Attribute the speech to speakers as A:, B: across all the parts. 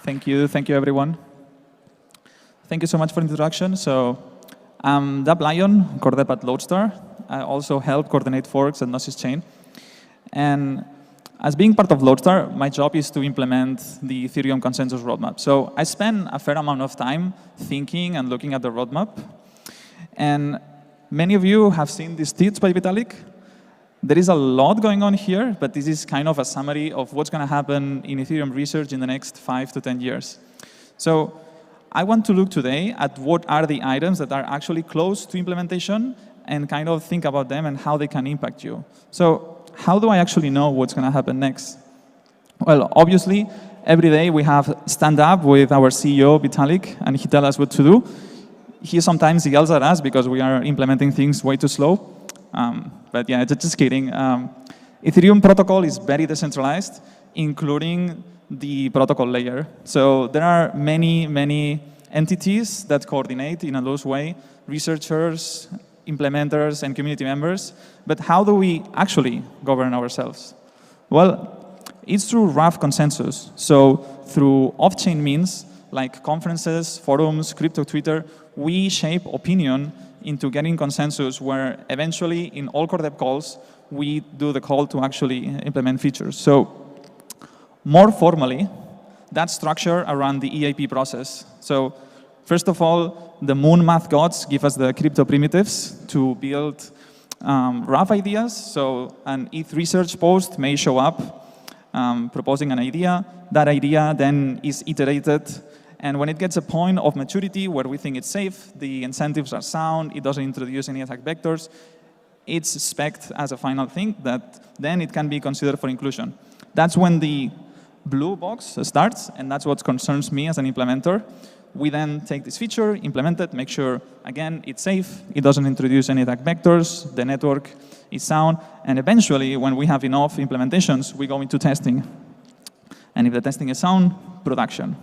A: Thank you everyone. Thank you so much for the introduction. So I'm dapplion, core dev at Lodestar. I also help coordinate forks and Gnosis Chain. And as being part of Lodestar, my job is to implement the Ethereum consensus roadmap. So I spend a fair amount of time thinking and looking at the roadmap. And many of you have seen these tweets by Vitalik. There is a lot going on here, but this is kind of a summary of what's going to happen in Ethereum research in the next 5 to 10 years. So I want to look today at what are the items that are actually close to implementation and kind of think about them and how they can impact you. So how do I actually know what's going to happen next? Well, obviously, every day we have stand-up with our CEO, Vitalik, and he tells us what to do. He sometimes yells at us because we are implementing things way too slow. But yeah, just kidding. Ethereum protocol is very decentralized, including the protocol layer. So there are many entities that coordinate in a loose way, researchers, implementers, and community members. But how do we actually govern ourselves? Well, it's through rough consensus. So through off-chain means, like conferences, forums, crypto Twitter, we shape opinion into getting consensus where eventually in all core dev calls, we do the call to actually implement features. So more formally, that's structure around the EIP process. So first of all, the moon math gods give us the crypto primitives to build rough ideas. So an ETH research post may show up proposing an idea. That idea then is iterated. And when it gets a point of maturity where we think it's safe, the incentives are sound, it doesn't introduce any attack vectors, it's spec'd as a final thing that then it can be considered for inclusion. That's when the blue box starts, and that's what concerns me as an implementer. We then take this feature, implement it, make sure, again, it's safe, it doesn't introduce any attack vectors, the network is sound, and eventually, when we have enough implementations, we go into testing. And if the testing is sound, production.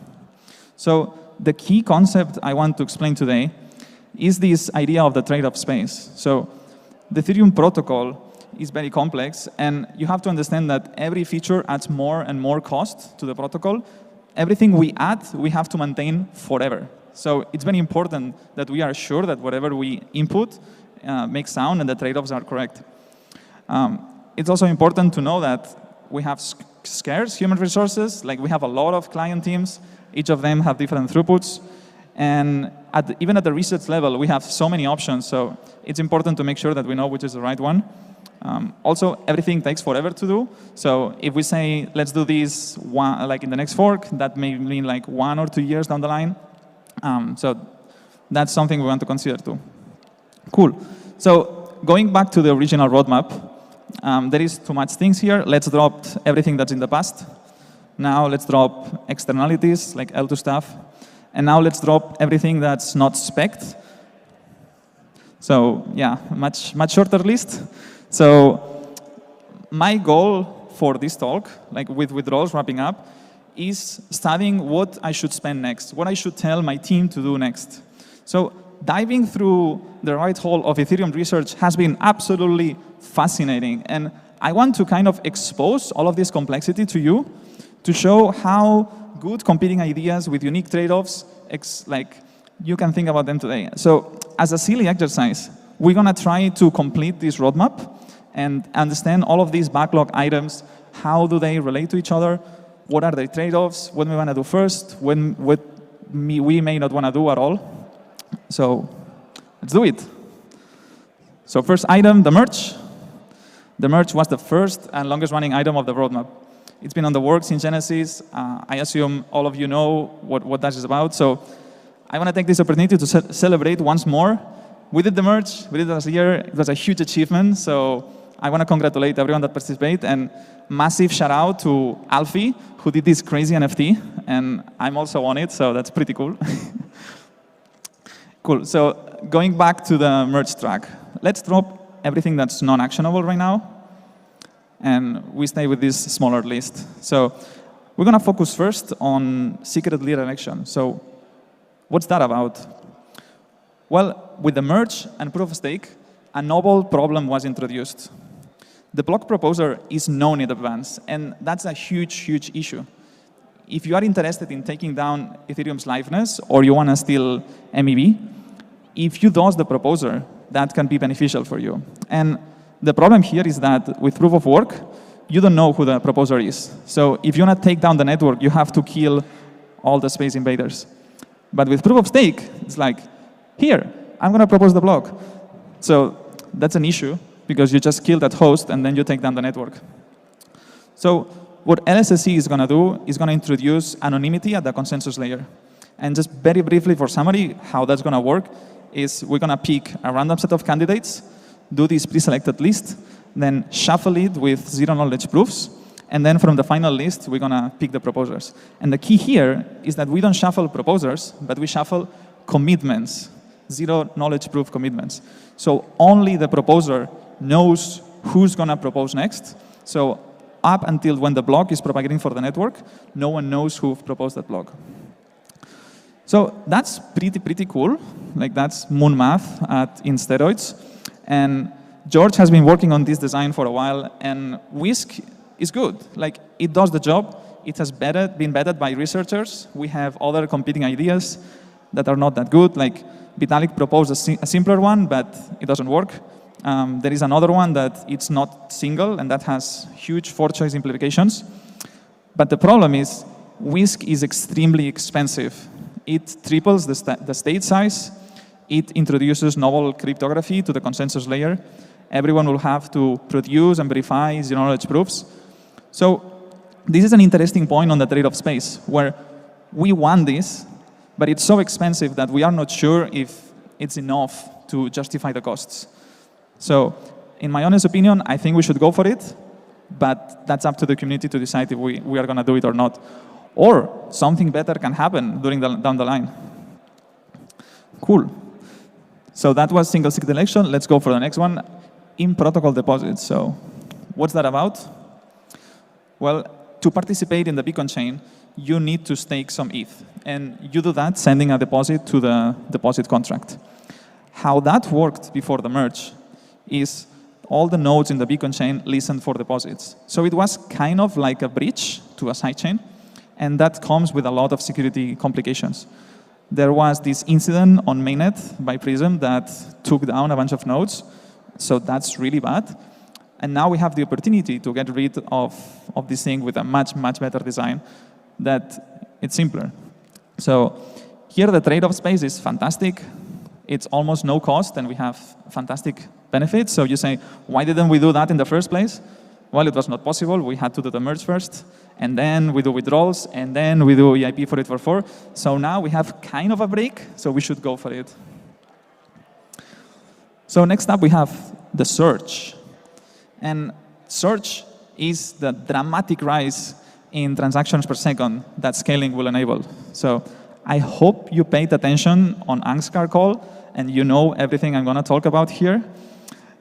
A: So the key concept I want to explain today is this idea of the trade-off space. So the Ethereum protocol is very complex, and you have to understand that every feature adds more and more cost to the protocol. Everything we add, we have to maintain forever. So it's very important that we are sure that whatever we input makes sound and the trade-offs are correct. It's also important to know that we have scarce human resources, like we have a lot of client teams. Each of them have different throughputs. And even at the research level, we have so many options. So it's important to make sure that we know which is the right one. Also, everything takes forever to do. So if we say, let's do this like in the next fork, that may mean like 1 or 2 years down the line. So that's something we want to consider too. Cool. So going back to the original roadmap, there is too much things here. Let's drop everything that's in the past. Now let's drop externalities like L2 stuff. And now let's drop everything that's not spec'd. So yeah, much shorter list. So my goal for this talk, like with withdrawals wrapping up, is studying what I should spend next, what I should tell my team to do next. So diving through the rabbit hole of Ethereum research has been absolutely fascinating. And I want to kind of expose all of this complexity to you to show how good competing ideas with unique trade-offs, like you can think about them today. So as a silly exercise, we're going to try to complete this roadmap and understand all of these backlog items. How do they relate to each other? What are the trade-offs? What we want to do first? What we may not want to do at all? So let's do it. So first item, the merge. The merge was the first and longest running item of the roadmap. It's been on the works in Genesis. I assume all of you know what that is about. So I want to take this opportunity to celebrate once more. We did the merge. We did it last year. It was a huge achievement. So I want to congratulate everyone that participated. And massive shout out to Alfie, who did this crazy NFT. And I'm also on it, so that's pretty cool. Cool. So going back to the merge track, let's drop everything that's non-actionable right now. And we stay with this smaller list. So we're going to focus first on secret leader election. So what's that about? Well, with the merge and proof of stake, a novel problem was introduced. The block proposer is known in advance, and that's a huge issue. if you are interested in taking down Ethereum's liveness, or you want to steal MEV, if you DOS the proposer, that can be beneficial for you. And the problem here is that with proof of work, you don't know who the proposer is. So if you want to take down the network, you have to kill all the space invaders. But with proof of stake, it's like, here, I'm going to propose the block. So that's an issue, because you just kill that host, and then you take down the network. So what LSSC is going to do is going to introduce anonymity at the consensus layer. And just very briefly for summary, how that's going to work is we're going to pick a random set of candidates, do this pre-selected list, then shuffle it with zero-knowledge proofs, and then from the final list, we're going to pick the proposers. And the key here is that we don't shuffle proposers, but we shuffle commitments, zero-knowledge proof commitments. So only the proposer knows who's going to propose next. So up until when the block is propagating for the network, no one knows who proposed that block. So that's pretty cool. Like, that's moon math in steroids. And George has been working on this design for a while, and Whisk is good. Like, it does the job. It has been vetted by researchers. We have other competing ideas that are not that good. Like, Vitalik proposed a simpler one, but it doesn't work. There is another one that it's not single, and that has huge for-choice implications. But the problem is, Whisk is extremely expensive. It triples the state size. It introduces novel cryptography to the consensus layer. Everyone will have to produce and verify zero-knowledge proofs. So this is an interesting point on the trade-off space, where we want this, but it's so expensive that we are not sure if it's enough to justify the costs. So in my honest opinion, I think we should go for it, but that's up to the community to decide if we are going to do it or not. Or something better can happen down the line. Cool. So that was single sig election. Let's go for the next one. In protocol deposits. So what's that about? Well, to participate in the Beacon chain, you need to stake some ETH. And you do that sending a deposit to the deposit contract. How that worked before the merge is all the nodes in the Beacon chain listened for deposits. So it was kind of like a bridge to a sidechain. And that comes with a lot of security complications. There was this incident on mainnet by Prism that took down a bunch of nodes. So that's really bad. And now we have the opportunity to get rid of this thing with a much better design that it's simpler. So here the trade-off space is fantastic. It's almost no cost, and we have fantastic benefits. So you say, why didn't we do that in the first place? Well, it was not possible. We had to do the merge first, and then we do withdrawals, and then we do EIP 4844. So now we have kind of a break, so we should go for it. So next up, we have the Scorch. And Scorch is the dramatic rise in transactions per second that scaling will enable. So I hope you paid attention on Ansgar call, and you know everything I'm going to talk about here.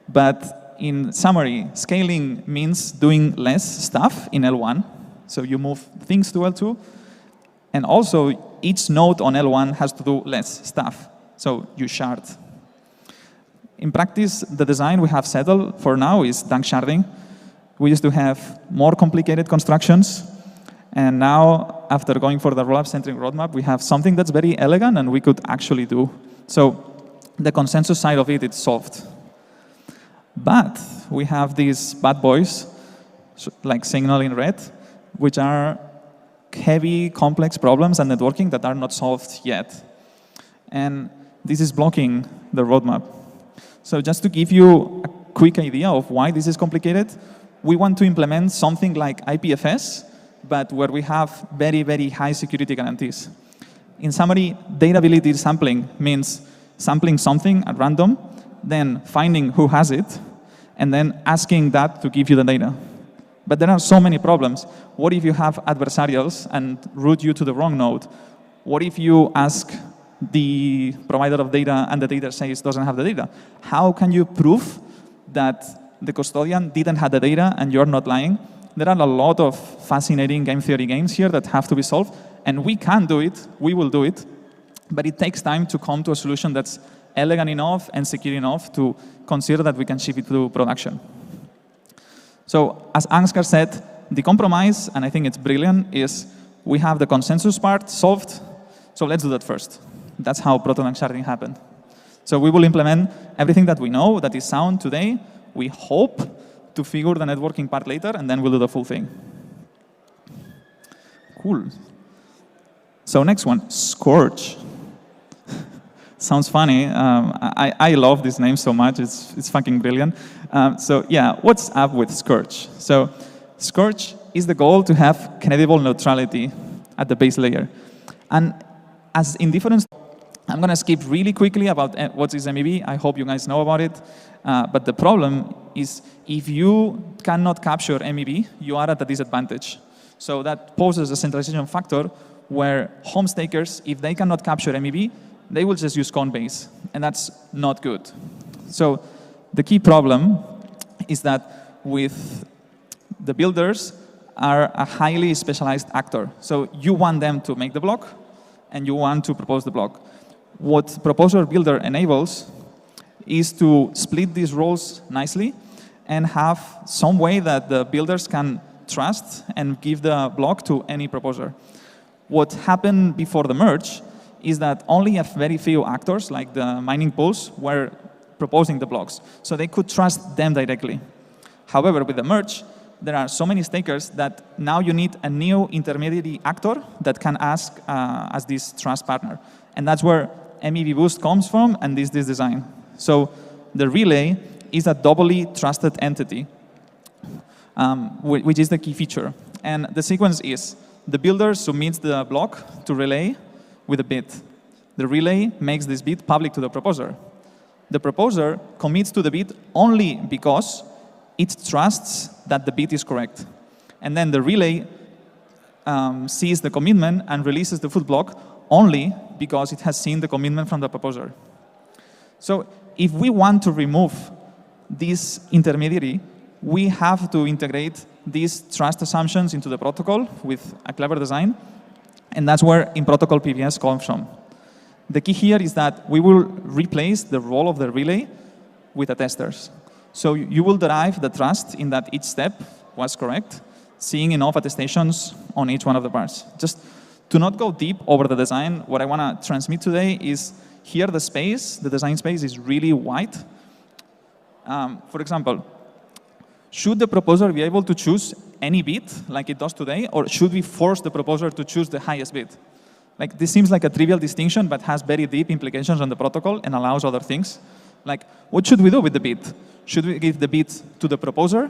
A: But in summary, scaling means doing less stuff in L1. So you move things to L2. And also, each node on L1 has to do less stuff. So you shard. In practice, the design we have settled for now is dank sharding. We used to have more complicated constructions. And now, after going for the rollup-centric roadmap, we have something that's very elegant and we could actually do. So the consensus side of it is solved. But we have these bad boys, like Signal in red, which are heavy, complex problems and networking that are not solved yet. And this is blocking the roadmap. So just to give you a quick idea of why this is complicated, we want to implement something like IPFS, but where we have very high security guarantees. In summary, dataability sampling means sampling something at random, then finding who has it, and then asking that to give you the data. But there are so many problems. What if you have adversarials and route you to the wrong node? What if you ask the provider of data and the data says doesn't have the data? How can you prove that the custodian didn't have the data and you're not lying? There are a lot of fascinating game theory games here that have to be solved, and we can do it, we will do it, but it takes time to come to a solution that's elegant enough and secure enough to consider that we can ship it to production. So as Ansgar said, the compromise, and I think it's brilliant, is we have the consensus part solved, so let's do that first. That's how proton sharding happened. So we will implement everything that we know that is sound today. We hope to figure the networking part later, and then we'll do the full thing. Cool. So next one, Scorch. Sounds funny. I love this name so much. It's fucking brilliant. So yeah, what's up with Scorch? So Scorch is the goal to have credible neutrality at the base layer. And as in different, I'm going to skip really quickly about what is MEV. I hope you guys know about it. But the problem is if you cannot capture MEV, you are at a disadvantage. So that poses a centralization factor where home stakers, if they cannot capture MEV, they will just use Coinbase, and that's not good. So the key problem is that with the builders are a highly specialized actor. So you want them to make the block, and you want to propose the block. What Proposer Builder enables is to split these roles nicely and have some way that the builders can trust and give the block to any proposer. What happened before the merge is that only a very few actors, like the mining pools, were proposing the blocks. So they could trust them directly. However, with the merge, there are so many stakers that now you need a new intermediary actor that can ask as this trust partner. And that's where MEV Boost comes from, and this design. So the relay is a doubly trusted entity, which is the key feature. And the sequence is the builder submits the block to relay with a bit. The relay makes this bit public to the proposer. The proposer commits to the bit only because it trusts that the bit is correct. And then the relay sees the commitment and releases the full block only because it has seen the commitment from the proposer. So if we want to remove this intermediary, we have to integrate these trust assumptions into the protocol with a clever design. And that's where in-protocol PBS comes from. The key here is that we will replace the role of the relay with the testers. So you will derive the trust in that each step was correct, seeing enough attestations on each one of the parts. Just to not go deep over the design, what I want to transmit today is here the space, the design space is really wide. For example, should the proposer be able to choose any bit like it does today, or should we force the proposer to choose the highest bit? Like, this seems like a trivial distinction, but has very deep implications on the protocol and allows other things. Like, what should we do with the bit? Should we give the bit to the proposer?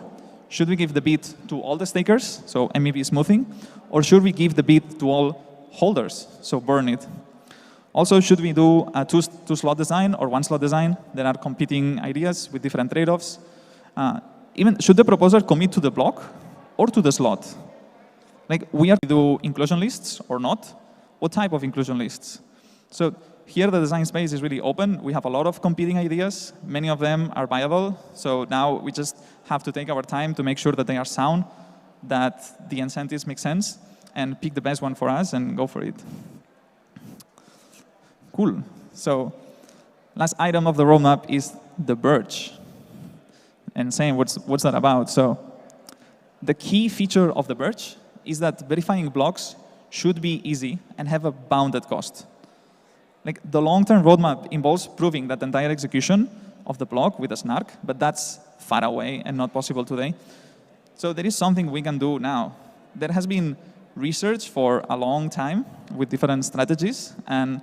A: Should we give the bit to all the stakers, so MEV smoothing? Or should we give the bit to all holders, so burn it? Also, should we do a two-slot design or one-slot design? There are competing ideas with different trade-offs. Even should the proposer commit to the block or to the slot? Like, we are to do inclusion lists or not? What type of inclusion lists? So here the design space is really open. We have a lot of competing ideas. Many of them are viable. So now we just have to take our time to make sure that they are sound, that the incentives make sense, and pick the best one for us and go for it. Cool. So last item of the roadmap is the Birch. And saying what's that about? So the key feature of the Birch is that verifying blocks should be easy and have a bounded cost. Like, the long-term roadmap involves proving that the entire execution of the block with a snark, but that's far away and not possible today. So there is something we can do now. There has been research for a long time with different strategies, and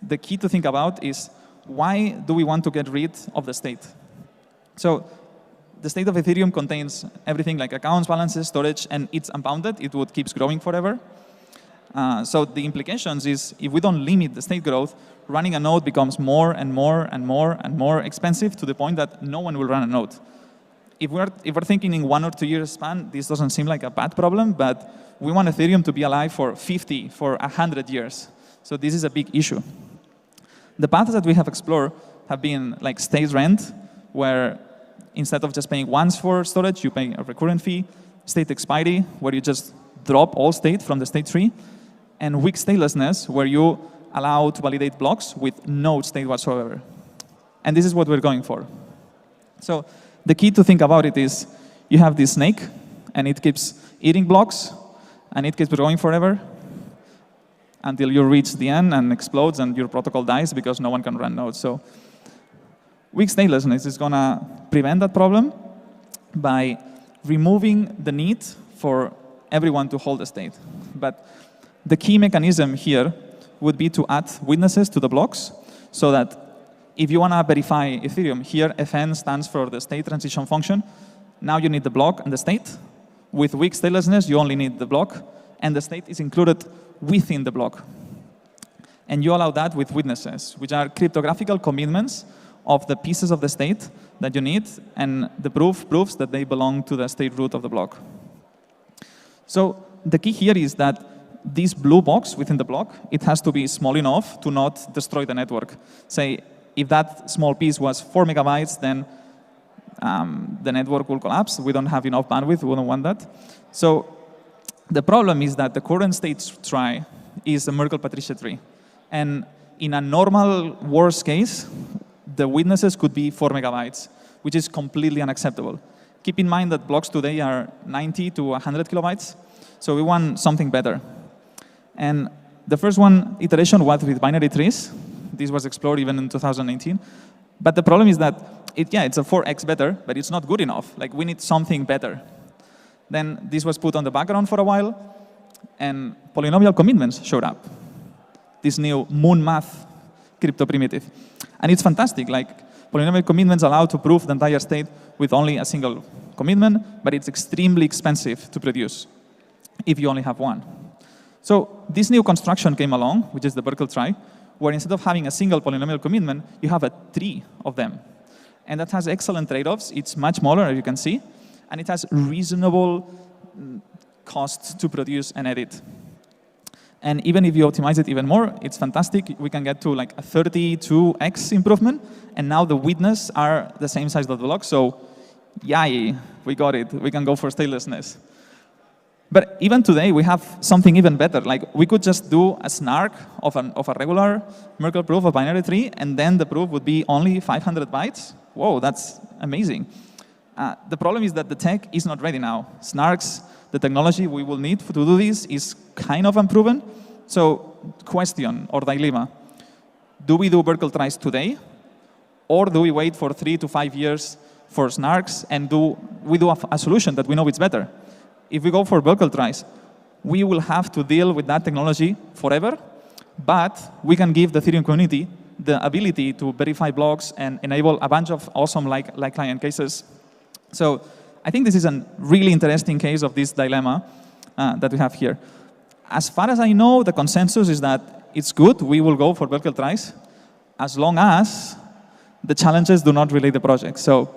A: the key to think about is, why do we want to get rid of the state? So the state of Ethereum contains everything like accounts, balances, storage, and it's unbounded. It would keep growing forever. So the implications is, if we don't limit the state growth, running a node becomes more and more and more and more expensive to the point that no one will run a node. If we're thinking in 1 or 2 years span, this doesn't seem like a bad problem, but we want Ethereum to be alive for 50, for 100 years. So this is a big issue. The paths that we have explored have been like state rent, where instead of just paying once for storage, you pay a recurrent fee, state expiry, where you just drop all state from the state tree, and weak statelessness, where you allow to validate blocks with no state whatsoever. And this is what we're going for. So the key to think about it is, you have this snake, and it keeps eating blocks, and it keeps growing forever, until you reach the end and explodes and your protocol dies because no one can run nodes. So weak statelessness is going to prevent that problem by removing the need for everyone to hold a state. But the key mechanism here would be to add witnesses to the blocks so that if you want to verify Ethereum, here Fn stands for the state transition function. Now you need the block and the state. With weak statelessness, you only need the block, and the state is included within the block. And you allow that with witnesses, which are cryptographical commitments of the pieces of the state that you need, and the proof proves that they belong to the state root of the block. So the key here is that this blue box within the block, it has to be small enough to not destroy the network. Say, if that small piece was 4 megabytes, then the network will collapse. We don't have enough bandwidth. We don't want that. So the problem is that the current state tree is a Merkle-Patricia tree. And in a normal worst case, the witnesses could be 4 megabytes, which is completely unacceptable. Keep in mind that blocks today are 90 to 100 kilobytes. So we want something better. And the first iteration was with binary trees. This was explored even in 2018. But the problem is that, it's a 4x better, but it's not good enough. Like, we need something better. Then this was put on the background for a while, and polynomial commitments showed up. This new moon math crypto primitive. And it's fantastic. Like, polynomial commitments allow to prove the entire state with only a single commitment, but it's extremely expensive to produce if you only have one. So this new construction came along, which is the Birch tree, where instead of having a single polynomial commitment, you have a tree of them. And that has excellent trade-offs. It's much smaller, as you can see, and it has reasonable costs to produce and edit. And even if you optimize it even more, it's fantastic. We can get to like a 32x improvement, and now the witness are the same size of the block. So, yay, we got it. We can go for statelessness. But even today, we have something even better. Like, we could just do a snark of a regular Merkle proof of binary tree, and then the proof would be only 500 bytes. Whoa, that's amazing. The problem is that the tech is not ready now. Snarks, the technology we will need to do this, is kind of unproven. So, question or dilemma. Do we do Birch trees today? Or do we wait for 3 to 5 years for snarks and we do a solution that we know it's better? If we go for Birch trees, we will have to deal with that technology forever, but we can give the Ethereum community the ability to verify blocks and enable a bunch of awesome like client cases. So I think this is a really interesting case of this dilemma that we have here. As far as I know, the consensus is that it's good. We will go for Birch trees as long as the challenges do not relate the project. So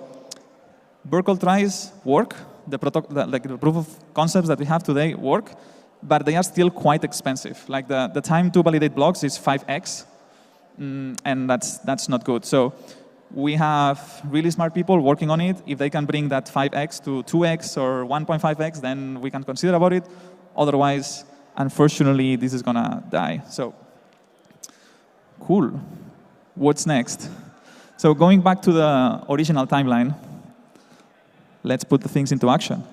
A: Birch trees work. The proof of concepts that we have today work, but they are still quite expensive. Like the time to validate blocks is 5x, and that's not good. So we have really smart people working on it. If they can bring that 5x to 2x or 1.5x, then we can consider about it. Otherwise, unfortunately, this is gonna die. So cool. What's next? So going back to the original timeline, let's put the things into action.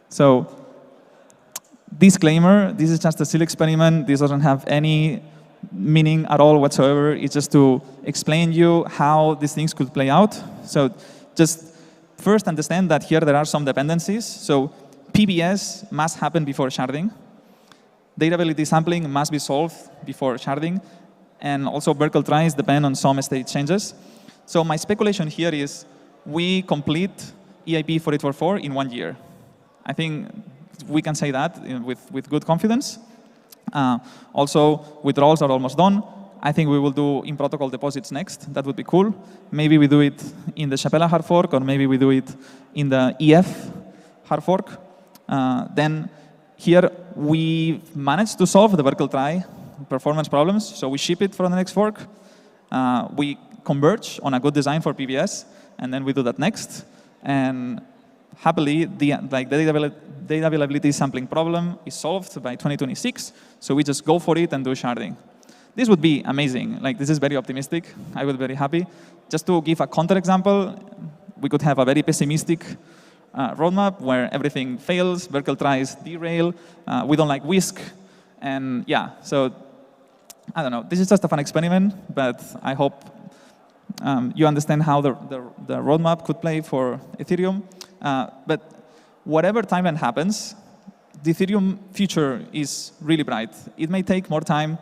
A: So, disclaimer, this is just a silly experiment. This doesn't have any meaning at all whatsoever. It's just to explain you how these things could play out. So, just first understand that here there are some dependencies. So, PBS must happen before sharding. Data validity sampling must be solved before sharding. And also, Birch trees depend on some state changes. So, my speculation here is we complete EIP 4844 in 1 year. I think we can say that with good confidence. Also, withdrawals are almost done. I think we will do in-protocol deposits next. That would be cool. Maybe we do it in the Chapella hard fork, or maybe we do it in the EF hard fork. Then here, we managed to solve the Birch tree performance problems, so we ship it for the next fork. We converge on a good design for PBS, and then we do that next. And happily, the data availability sampling problem is solved by 2026. So we just go for it and do sharding. This would be amazing. Like, this is very optimistic. I would be very happy. Just to give a counter example, we could have a very pessimistic roadmap where everything fails, Birch trees derail, we don't like Whisk, And yeah, so I don't know. This is just a fun experiment, but I hope you understand how the roadmap could play for Ethereum. But whatever timeline happens, the Ethereum future is really bright. It may take more time.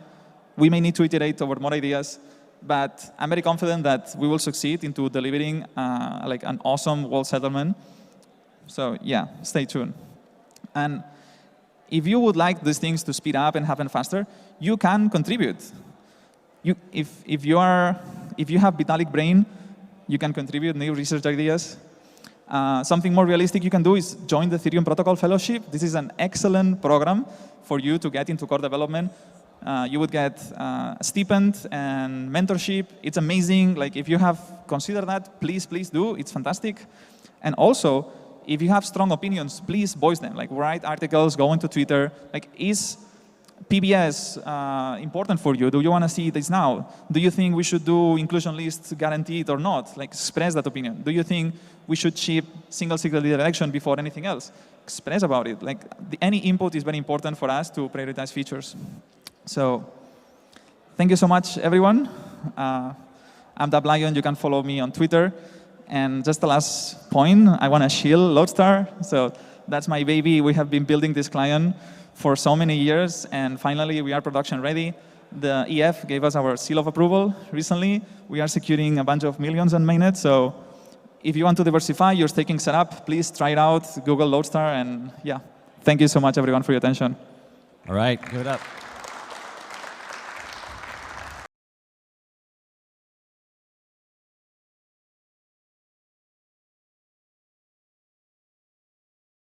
A: We may need to iterate over more ideas. But I'm very confident that we will succeed into delivering like an awesome world settlement. So yeah, stay tuned. And if you would like these things to speed up and happen faster, you can contribute. If you have Vitalik brain, you can contribute new research ideas. Something more realistic you can do is join the Ethereum Protocol Fellowship. This is an excellent program for you to get into core development. You would get a stipend and mentorship. It's amazing. Like if you have considered that, please do. It's fantastic. And also, if you have strong opinions, please voice them. Like write articles, go into Twitter. Like is PBS important for you? Do you want to see this now? Do you think we should do inclusion lists guaranteed or not? Like express that opinion. Do you think we should ship single secret leader election before anything else? Express about it. Like any input is very important for us to prioritize features. So thank you so much, everyone. I'm dapplion. You can follow me on Twitter. And just the last point, I want to shield Lodestar. So that's my baby. We have been building this client for so many years, and finally we are production ready. The EF gave us our seal of approval recently. We are securing a bunch of millions on mainnet. So if you want to diversify your staking setup, please try it out. Google Lodestar, and yeah, thank you so much, everyone, for your attention.
B: All right, give it up.